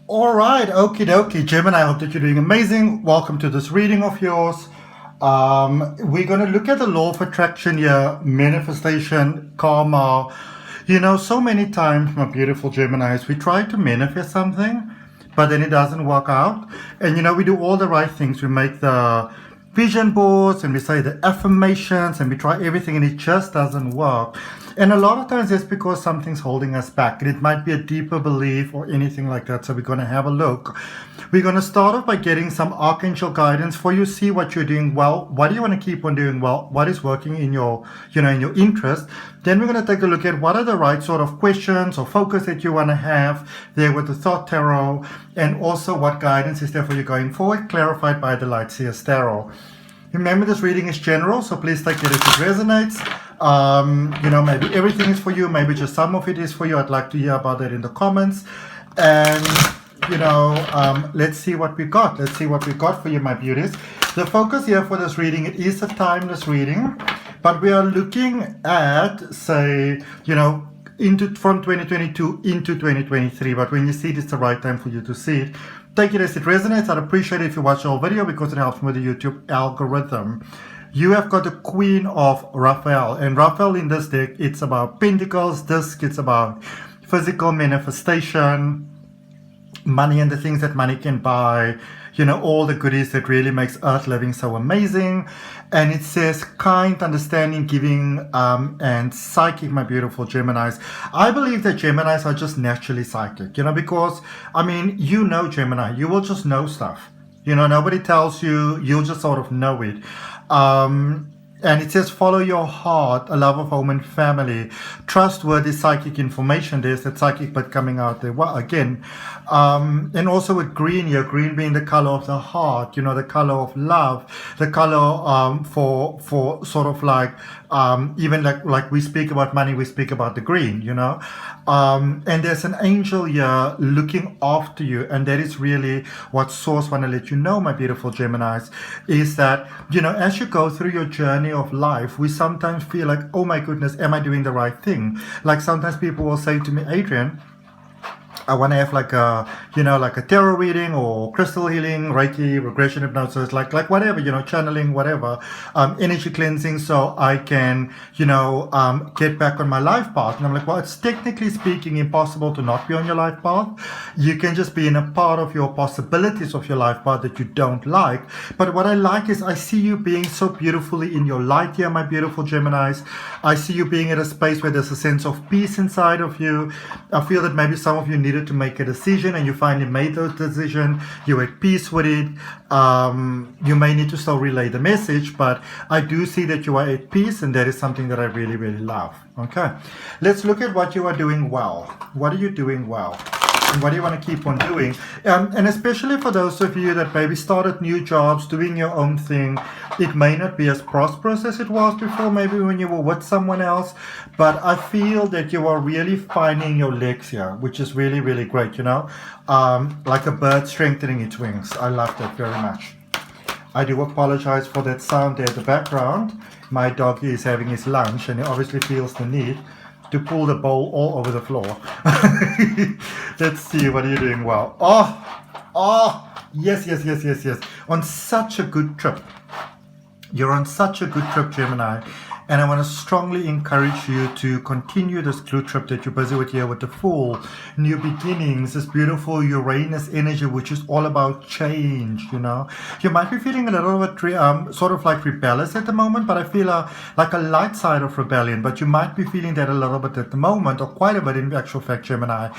All right, okie dokie, Gemini. I hope that you're doing amazing. Welcome to this reading of yours. We're going to look at the law of attraction here, manifestation, karma. You know, so many times, my beautiful Geminis, we try to manifest something, but then it doesn't work out. And, you know, we do all the right things. We make the vision boards and we say the affirmations and we try everything and it just doesn't work. And a lot of times it's because something's holding us back. And it might be a deeper belief or anything like that. So we're going to have a look. We're going to start off by getting some archangel guidance for you. See what you're doing well. What do you want to keep on doing well? What is working in your, in your interest? Then we're going to take a look at what are the right sort of questions or focus that you want to have there with the Thought Tarot, and also what guidance is there for you going forward, clarified by the Light Seers Tarot. Remember, this reading is general, so please take it if it resonates. Maybe everything is for you, maybe just some of it is for you. I'd like to hear about that in the comments. And, let's see what we got. Let's see what we got for you, my beauties. The focus here for this reading, it is a timeless reading, but we are looking at, say, from 2022 into 2023. But when you see it, it's the right time for you to see it. Take it as it resonates. I'd appreciate it if you watch the whole video because it helps me with the YouTube algorithm. You have got the Queen of Raphael. And Raphael in this deck, it's about Pentacles. This, it's about physical manifestation, money and the things that money can buy, all the goodies that really makes earth living so amazing. And it says kind, understanding, giving, and psychic, my beautiful Geminis. I believe that Geminis are just naturally psychic, because, Gemini, you will just know stuff. Nobody tells you, you'll just sort of know it. And it says, follow your heart, a love of home and family, trustworthy psychic information. There's that psychic but coming out there again. And also with green here, green being the color of the heart, the color of love, the color for sort of like, even like we speak about money, we speak about the green, and there's an angel here looking after you. And that is really what Source want to let you know, my beautiful Geminis, is that, as you go through your journey of life, we sometimes feel like, oh my goodness, am I doing the right thing? Like sometimes people will say to me, Adrian, I want to have like a tarot reading or crystal healing, Reiki, regression hypnosis, like whatever, channeling, whatever, energy cleansing, so I can, get back on my life path. And I'm like, well, it's technically speaking impossible to not be on your life path. You can just be in a part of your possibilities of your life path that you don't like. But what I like is I see you being so beautifully in your light here, my beautiful Geminis. I see you being at a space where there's a sense of peace inside of you. I feel that maybe some of you needed to make a decision and you finally made that decision. You're at peace with it. You may need to still relay the message, but I do see that you are at peace, and that is something that I really, really love. Okay, let's look at what you are doing well. What are you doing well? And what do you want to keep on doing? And especially for those of you that maybe started new jobs, doing your own thing, it may not be as prosperous as it was before, maybe when you were with someone else, but I feel that you are really finding your legs here, which is really, really great, like a bird strengthening its wings. I love that very much. I do apologize for that sound there in the background. My doggy is having his lunch and he obviously feels the need to pull the bowl all over the floor. Let's see, what are you doing well? Yes. On such a good trip. You're on such a good trip, Gemini. And I want to strongly encourage you to continue this good trip that you're busy with here with the Fool, new beginnings, this beautiful Uranus energy, which is all about change, You might be feeling a little bit sort of like rebellious at the moment, but I feel like a light side of rebellion. But you might be feeling that a little bit at the moment, or quite a bit in actual fact, Gemini.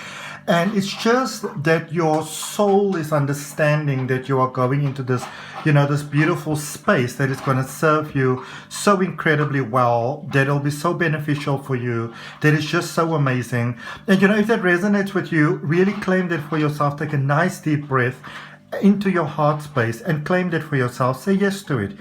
And it's just that your soul is understanding that you are going into this, this beautiful space that is going to serve you so incredibly well, that it'll be so beneficial for you, that is just so amazing. And if that resonates with you, really claim that for yourself. Take a nice deep breath into your heart space and claim that for yourself. Say yes to it.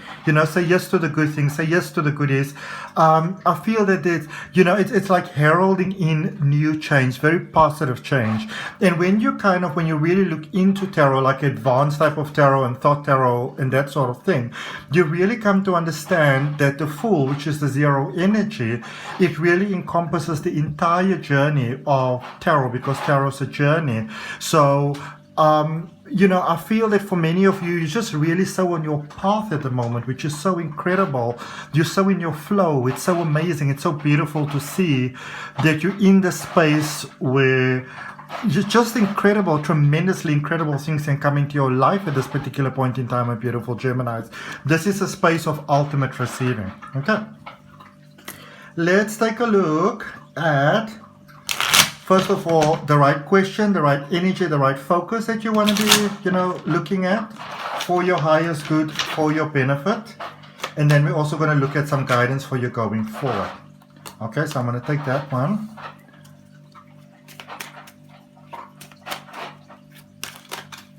Say yes to the good things. Say yes to the goodies. I feel that it's like heralding in new change, very positive change. And when you when you really look into tarot, like advanced type of tarot and thought tarot and that sort of thing, you really come to understand that the Fool, which is the zero energy, it really encompasses the entire journey of tarot, because tarot is a journey. So I feel that for many of you, you're just really so on your path at the moment, which is so incredible. You're so in your flow. It's so amazing. It's so beautiful to see that you're in the space where just incredible, tremendously incredible things can come into your life at this particular point in time, my beautiful Geminis. This is a space of ultimate receiving. Okay. Let's take a look at, first of all, the right question, the right energy, the right focus that you want to be, looking at for your highest good, for your benefit. And then we're also going to look at some guidance for you going forward. Okay, so I'm going to take that one.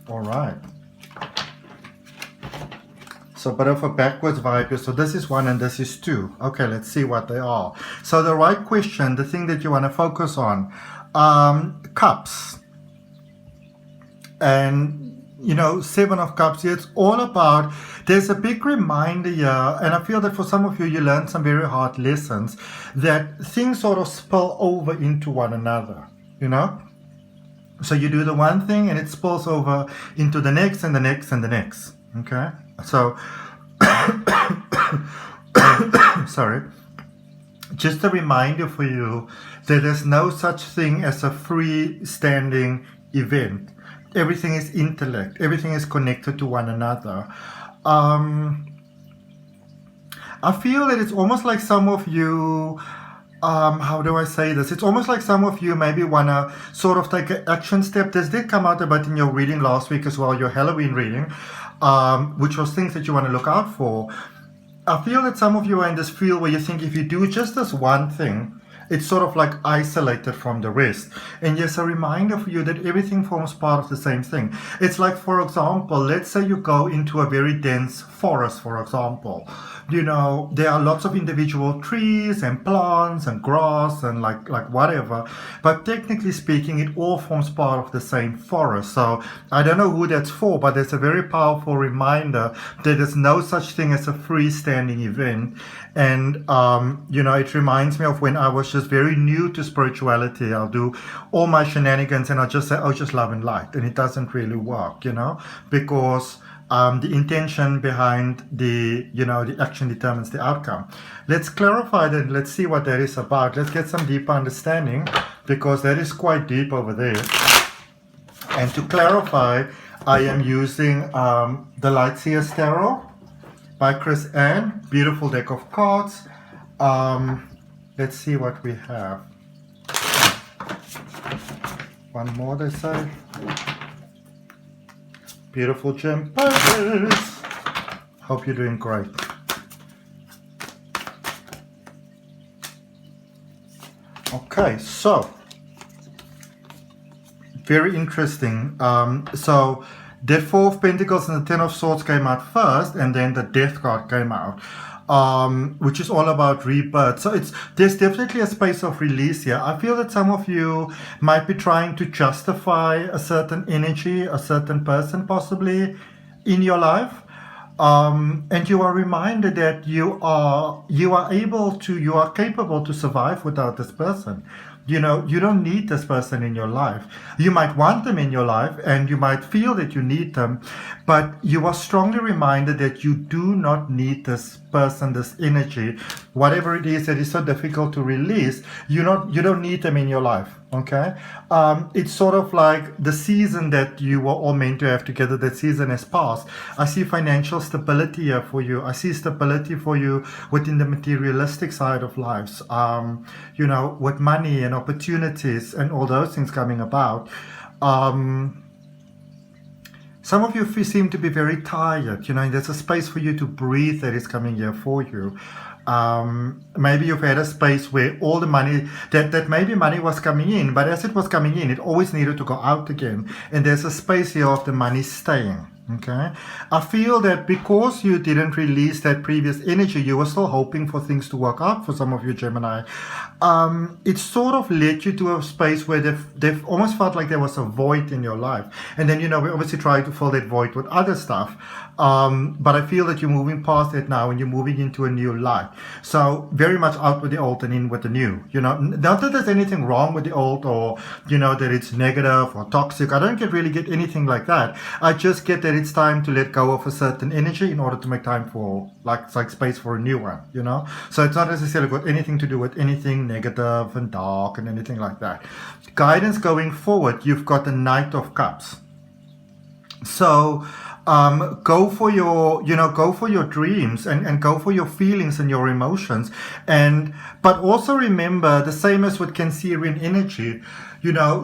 All right. So a bit of a backwards vibe here. So this is 1 and this is 2. Okay, let's see what they are. So the right question, the thing that you want to focus on, cups. And, 7 of cups here, it's all about, there's a big reminder here, and I feel that for some of you, you learned some very hard lessons, that things sort of spill over into one another, So you do the one thing and it spills over into the next and the next and the next. Okay? So, sorry. Just a reminder for you that there's no such thing as a freestanding event. Everything is intellect. Everything is connected to one another. I feel that it's almost like some of you, how do I say this? It's almost like some of you maybe want to sort of take an action step. This did come out a bit in your reading last week as well, your Halloween reading, which was things that you want to look out for. I feel that some of you are in this field where you think if you do just this one thing, it's sort of like isolated from the rest. And yes, a reminder for you that everything forms part of the same thing. It's like, for example, let's say you go into a very dense forest, for example. There are lots of individual trees and plants and grass and like whatever. But technically speaking, it all forms part of the same forest. So I don't know who that's for, but there's a very powerful reminder that there's no such thing as a freestanding event. And, it reminds me of when I was just very new to spirituality. I'll do all my shenanigans and I'll just say, oh, just love and light. And it doesn't really work, because the intention behind the action determines the outcome. Let's clarify that. Let's see what that is about. Let's get some deeper understanding, because that is quite deep over there. And to clarify, I am using the Light Seers Tarot by Chris Ann. Beautiful deck of cards. Let's see what we have. One more, they say. Beautiful gem purpose. Hope you're doing great. Okay, so very interesting. So the 4 of Pentacles and the 10 of Swords came out first, and then the Death card came out, which is all about rebirth. So there's definitely a space of release here. I feel that some of you might be trying to justify a certain energy, a certain person possibly in your life. And you are reminded that you are capable to survive without this person. You don't need this person in your life. You might want them in your life and you might feel that you need them, but you are strongly reminded that you do not need this person, this energy, whatever it is that is so difficult to release. You don't need them in your life. Okay, it's sort of like the season that you were all meant to have together, that season has passed. I see financial stability here for you. I see stability for you within the materialistic side of lives, with money and opportunities and all those things coming about. Some of you seem to be very tired, there's a space for you to breathe that is coming here for you. Maybe you've had a space where all the money, that maybe money was coming in, but as it was coming in, it always needed to go out again. And there's a space here of the money staying. Okay, I feel that because you didn't release that previous energy, you were still hoping for things to work out for some of you, Gemini. It sort of led you to a space where they've almost felt like there was a void in your life. And then, we obviously try to fill that void with other stuff. But I feel that you're moving past it now and you're moving into a new life. So very much out with the old and in with the new. Not that there's anything wrong with the old or, that it's negative or toxic. I don't really get anything like that. I just get that it's time to let go of a certain energy in order to make time for like space for a new one, So it's not necessarily got anything to do with anything negative and dark and anything like that. Guidance going forward, you've got the Knight of Cups. So go for your dreams and go for your feelings and your emotions. But also remember, the same as with Cancerian energy,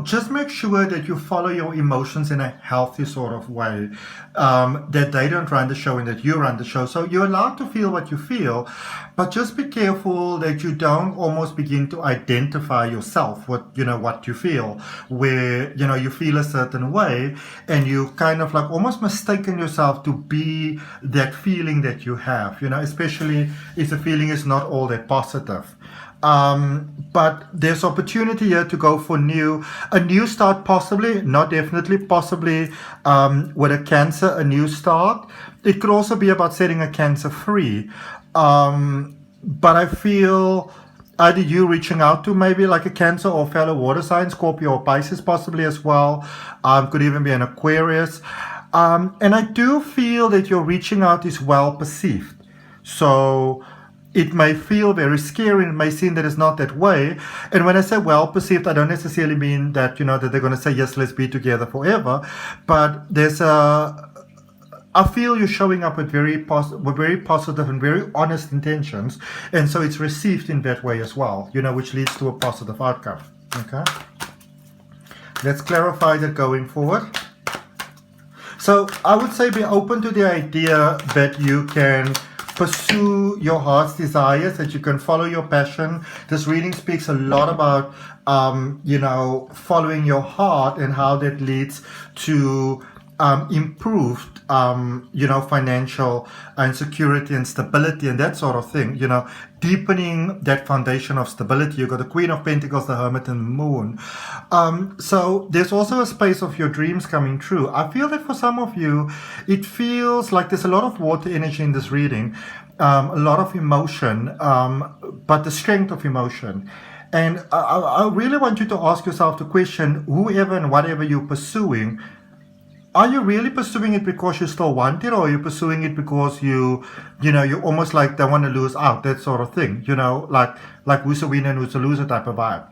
just make sure that you follow your emotions in a healthy sort of way, that they don't run the show and that you run the show. So you're allowed to feel what you feel, but just be careful that you don't almost begin to identify yourself with, what you feel, where, you feel a certain way and you kind of like almost mistaken yourself to be that feeling that you have, especially if the feeling is not all that positive. But there's opportunity here to go for a new start, possibly, not definitely, possibly with a Cancer, a new start. It could also be about setting a Cancer free. But I feel either you reaching out to maybe like a Cancer or fellow water sign, Scorpio or Pisces possibly as well. Could even be an Aquarius. And I do feel that your reaching out is well perceived. So it may feel very scary. It may seem that it's not that way. And when I say well perceived, I don't necessarily mean that, that they're going to say, yes, let's be together forever. But I feel you're showing up with very positive and very honest intentions. And so it's received in that way as well, which leads to a positive outcome. Okay. Let's clarify that going forward. So I would say be open to the idea that you can pursue your heart's desires, that you can follow your passion. This reading speaks a lot about, following your heart and how that leads to improved, financial and security and stability and that sort of thing, deepening that foundation of stability. You've got the Queen of Pentacles, the Hermit, and the Moon. So there's also a space of your dreams coming true. I feel that for some of you, it feels like there's a lot of water energy in this reading, a lot of emotion, but the strength of emotion. And I really want you to ask yourself the question, whoever and whatever you're pursuing, are you really pursuing it because you still want it, or are you pursuing it because you almost like don't want to lose out, that sort of thing, like who's a winner and who's a loser type of vibe,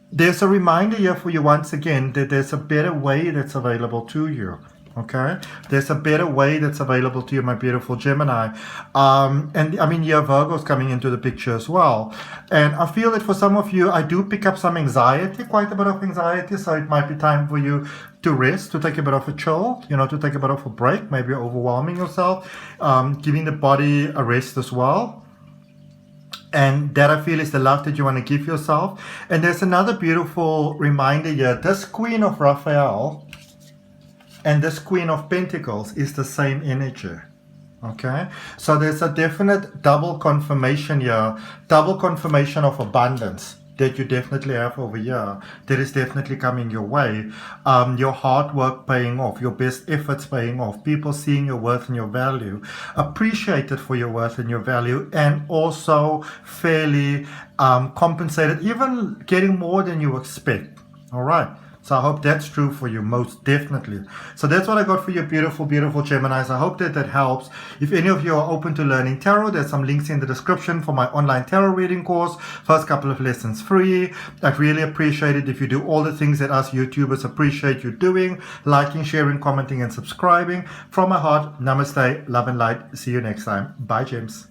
There's a reminder here for you once again that there's a better way that's available to you. Okay, there's a better way that's available to you, my beautiful Gemini. And I mean, Virgo's coming into the picture as well. And I feel that for some of you, I do pick up some anxiety, quite a bit of anxiety. So it might be time for you to rest, to take a bit of a chill, to take a bit of a break. Maybe you're overwhelming yourself, giving the body a rest as well. And that I feel is the love that you want to give yourself. And there's another beautiful reminder here. This Queen of Raphael and this Queen of Pentacles is the same energy. Okay, so there's a definite double confirmation here, double confirmation of abundance that you definitely have over here, that is definitely coming your way. Your hard work paying off, your best efforts paying off, people seeing your worth and your value, appreciated for your worth and your value, and also fairly compensated, even getting more than you expect. All right. So I hope that's true for you, most definitely. So that's what I got for you, beautiful, beautiful Geminis. I hope that helps. If any of you are open to learning tarot, there's some links in the description for my online tarot reading course. First couple of lessons free. I'd really appreciate it if you do all the things that us YouTubers appreciate you doing. Liking, sharing, commenting, and subscribing. From my heart, namaste, love and light. See you next time. Bye, Gems.